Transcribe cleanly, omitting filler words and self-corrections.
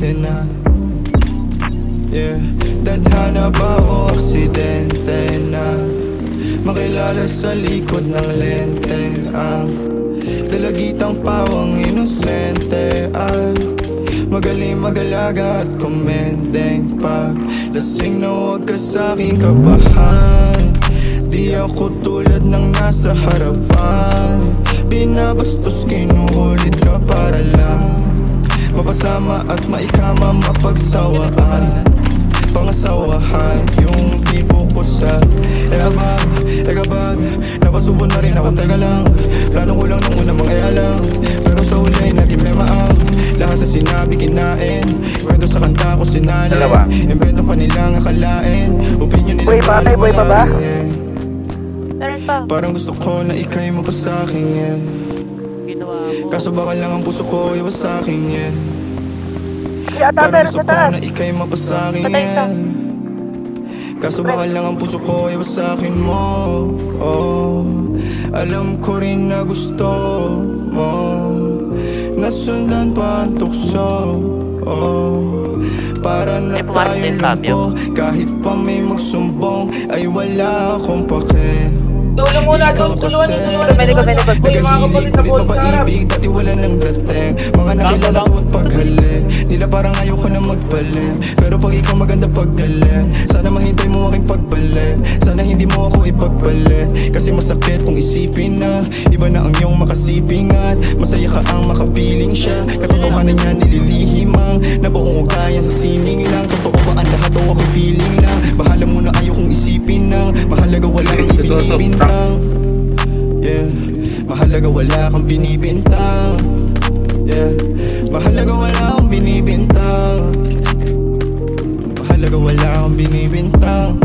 aksidente na. Yeah, tadhana ba o aksidente na makilala sa likod ng lente. Ang dalagitang pawang inosente ay magaling mag-alaga at kumendeng. Pag lasing na huwag ka sa'king kabahan. Di ako tulad ng nasa harapan. Binabastos, kinuulit ka para lang mapasama at maikama, mapagsawaan, pangasawahan. Yung tipo ko sa ekabag napasubo na rin ako, teka lang. Plano ko lang nung unang mga lang, pero sa huli naging problema ang lahat na sinabi kinain. Kwento sa kanta ko sinali, invento pa nilang akalain. Opinion nila Boy pa ba? Parang gusto ko na ika'y mapasakin yan. Kaso baka lang ang puso ko iwas sa'kin yan. Parang gusto ko na ika'y mapasakin yan. Kaso baka lang ang puso ko iwas sa'kin mo. Oh, alam ko rin na gusto mo. Nasundan pa ang tukso. Oh, para na tayong lumpo. Kahit pa may magsumbong ay wala akong pake. Tulong muna, tulungan. Medikot. Nagahilig, kulit mapaibig, dati wala nang dating. Mga nakilala ko at paghali, nila parang ayaw ko na magpalim. Pero pag ikaw maganda paggaling, sana mahintay mo aking pagbalik. Sana hindi mo ako ipagpalit, kasi masakit kung isipin na iba na ang iyong makasiping. At masaya ka ang makapiling siya, katotohanan niya nililihim ang nabuong ugayan sa sining lang. Totoo ba ang lahat o ako'y piling lang? Bahala mo na, ayaw kong isipin na mahalaga wala kang ibinibintang. Yeah, mahalaga wala kang binibintang. Yeah, mahalaga wala kang binibintang. Mahalaga wala kang binibintang.